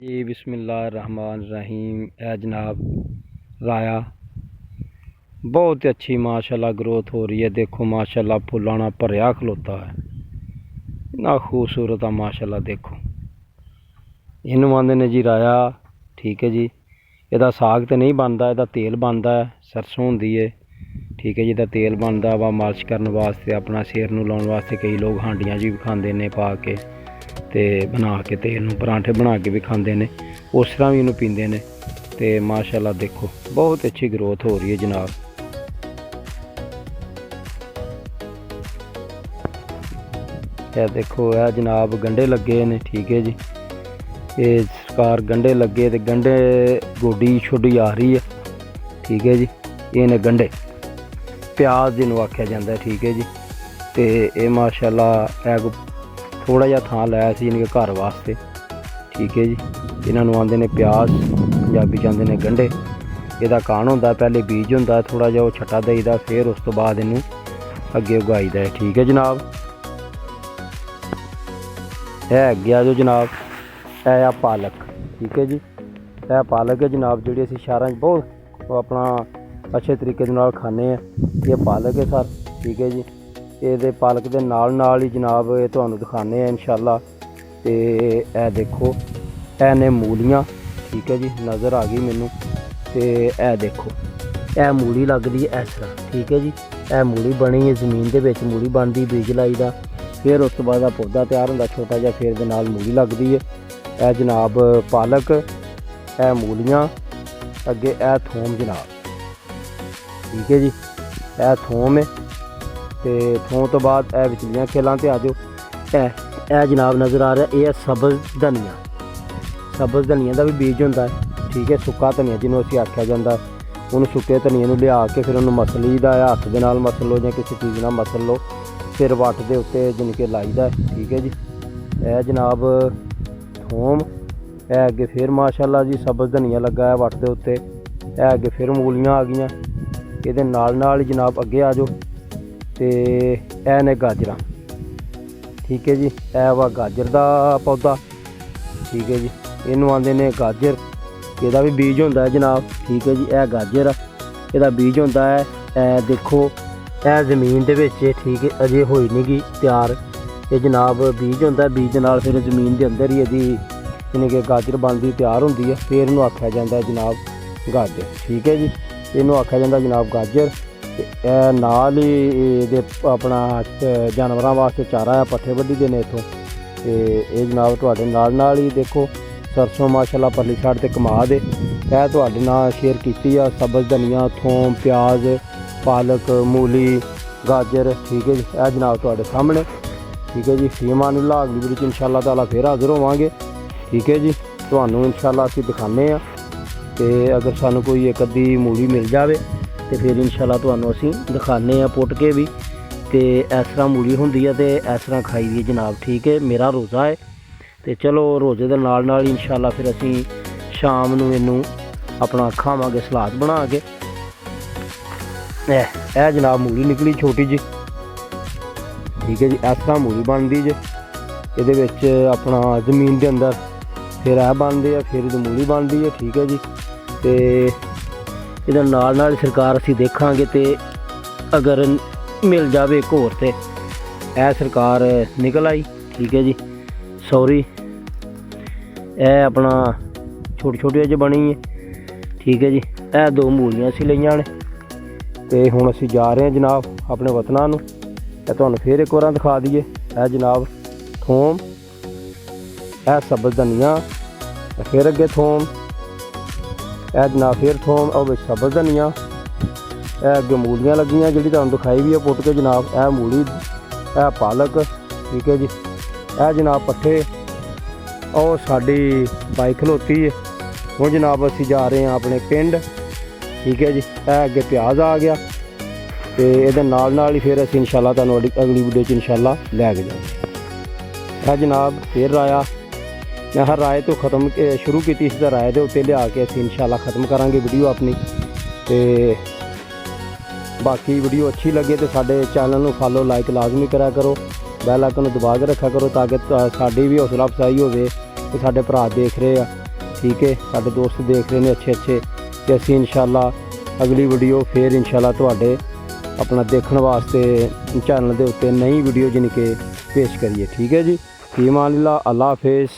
जी बिस्मिल्लाहिर्रहमानिर्रहीम। जनाब राया बहुत ही अच्छी माशाल्लाह ग्रोथ हो रही है। देखो माशाल्लाह फुलाना भरिया खलोता है, इतना खूबसूरत है माशाल्लाह। देखो इनू आंदे ने जी राया, ठीक है जी। ਇਹਦਾ साग तो नहीं बनता, ਇਹਦਾ तेल बनता है, सरसों होंदी है, ठीक है जी। ਇਹਦਾ तेल बनता वा मालिश करने वास्ते, अपना सिर नूं लाउण वास्ते। कई लोग हांडियां जी भी खांदे ने पा के ते बना के तेल नूं परांठे बना के भी खांदे ने, उस तरह भी इनू पींदे ने। ते माशाल्लाह देखो बहुत अच्छी ग्रोथ हो रही है जनाब। यह देखो यह जनाब गंढे लगे ने, ठीक है जी। ये सरकार गंढे लगे तो गंढे गोडी छोडी आ रही है, ठीक है जी। ये ने गंढे प्याज जिन्हों आख्या जाता है, ठीक है जी। तो ये माशाल्लाह है थोड़ा जहा थां लाया सी इनके घर वास्ते, ठीक है जी। इन्हों आंदे ने प्याज, पंजाबी जाते ने गंढे। यदा कान होंदा, पहले बीज होंदा, थोड़ा जहा छट्टा देईदा, फिर उस तो बाद इनू अगे उगाईदा है, ठीक है जनाब। है अगे आ जो जनाब, है आ पालक, ठीक है जी। यह पालक है जनाब, जी असी शहर बहुत अपना अच्छे तरीके खाने हैं। ये पालक है सर, ठीक है जी। ये पालक के नाल ही जनाब ये तुहानू दिखाने हैं इंशाल्लाह। तो यह देखो यह ने मूलियाँ, ठीक है जी, नज़र आ गई मैनू। तो यह देखो यह मूली लगती है इस तरह, ठीक है जी। यह मूली बनी है जमीन के विच, मूली बनती बीज लाई दा, फिर उस तो बाद पौधा तैयार होंदा छोटा जिहा, फिर दे नाल मूली लगती है। यह जनाब पालक, यह मूलियाँ, अगे यह थोम जनाब, ठीक है जी। यह थोम है, तो थोम तो बाद यह विचलियाँ खेलों तो आ जाओ। यह जनाब नज़र आ रहा है सब्ज़ धनिया, सब्ज़ धनिया का भी बीज होंदा है, ठीक है। सुक्का धनिया जिन्होंने असीं आख्या जाता है, उन्होंने सुक्के धनिया लिया के फिर उन्होंने मसलीदा है, हत्थ दे नाल मसल लो या किसी चीज़ नाल मसल लो, फिर वट के उत्ते जिन के लाईदा है, ठीक है जी। यह जनाब थोम, है अगे फिर माशाल्लाह जी सब्ज़ धनिया लगा है वट के उत्ते। है अगे फिर मूलियाँ आ गई, ये नाल ही जनाब अगे आ जाओ। तो यह ने गाजर, ठीक है जी। यह वा गाजर का पौधा, ठीक है जी। इनू आंदे ने गाजर, यदा भी बीज होंदा है जनाब, ठीक है जी। यह गाजर यदा बीज होंदा है। देखो यह जमीन दे विच, ठीक है, अजे होई नहीं गई तैयार। ये जनाब बीज होंदा है, बीज नाल फिर जमीन के अंदर ही यदी यानी कि गाजर बनती तैयार होंदी है, फिर इनू आख्या जाता है जनाब गाजर, ठीक है जी। इनू आख्या जाता जनाब गाजर। नाल ही अपना जानवरों वास्ते चारा है, पट्ठे वड्डी दे ने इत्थों। तो ये जनाब तुहाडे नाल ही देखो सरसों माशाल्लाह परली साइड ते कमाद है। यह तुहाडे नाल शेयर कीती है सब्ज़ धनिया, थोम, प्याज, पालक, मूली, गाजर, ठीक है जी। यह जनाब तुहाडे सामने, ठीक है जी। फीमानुल्लाह अगली वीडियो इंशाल्लाह ताला फिर हाज़र होवांगे, ठीक है जी। तुहानू इंशाल्लाह असीं दिखाने आ। तो अगर सानू कोई एक अद्धी मूली मिल जाए तो फिर इंशाल्लाह तुहानू असीं दिखाने आ पुट के भी। तो इस तरह मूली होंदी है, तो इस तरह खाई दी जनाब, ठीक है। मेरा रोज़ा है, तो चलो रोज़े के नाल ही इंशाल्लाह फिर असीं शाम नूं इनू अपना खावांगे सलाद बना के। यह जनाब मूली निकली छोटी जी, ठीक है जी। इस तरह मूली बनती जे, ये अपना जमीन के अंदर फिर यह बनती है, फिर मूली बनती है, ठीक है जी। तो ये नाल सरकार असीं देखांगे, तो अगर मिल जाए एक होर तो यह सरकार निकल आई, ठीक है जी। सॉरी यह अपना छोटी छोटी जो बनी है, ठीक है जी। यह दो मूलियाँ असीं लईआं ने, तो हुण असीं जा रहे हैं जनाब अपने वतनां नूं। तुहानूं फिर एक बार दिखा दईए। यह जनाब थोम, यह सब्ज़ धनिया, फिर अगे थोम, यह जनाब फिर थोम और सब्ज़ धनिया। यह अगे मूलियाँ लगियां जी तुहानूं दिखाई भी है पुट के जनाब। यह मूली, यह पालक, ठीक है जी। यह जनाब पट्ठे और साड़ी बाई खलोती है। हुण जनाब असीं जा रहे हैं अपने पिंड, ठीक है जी। यह अगे प्याज आ गया, तो ये नाल ही फिर असीं इंशाल्लाह तुहानूं अगली वीडियो इंशाल्लाह लैके जाएंगे। यह जनाब फिर राया, मैं हर राय तो ख़त्म शुरू की इस राय के उत्ते लिया के असीं इंशाल्लाह ख़त्म करांगे वीडियो अपनी। तो बाकी वीडियो अच्छी लगे तो साडे चैनल नूं फॉलो लाइक लाजमी करा करो, बैल आइकन दबा के रखा करो, ताकि साडी भी हौसला अफजाई होवे कि साडे भरा देख रहे हैं। ਠੀਕ ਹੈ। ਸਾਡੇ ਦੋਸਤ ਦੇਖ ਰਹੇ ਨੇ ਅੱਛੇ ਤੇ ਅਸੀਂ ਇਨਸ਼ਾਅੱਲਾ ਅਗਲੀ ਵੀਡੀਓ ਫਿਰ ਇਨਸ਼ਾਅੱਲਾ ਤੁਹਾਡੇ ਆਪਣਾ ਦੇਖਣ ਵਾਸਤੇ ਚੈਨਲ ਦੇ ਉੱਤੇ ਨਈ ਵੀਡੀਓ ਜਾਣੀ ਕਿ ਪੇਸ਼ ਕਰੀਏ। ਠੀਕ ਹੈ ਜੀ। ਫੀ ਅਮਾਨ ਅੱਲਾਹ, ਅੱਲਾ ਹਾਫਿਜ਼।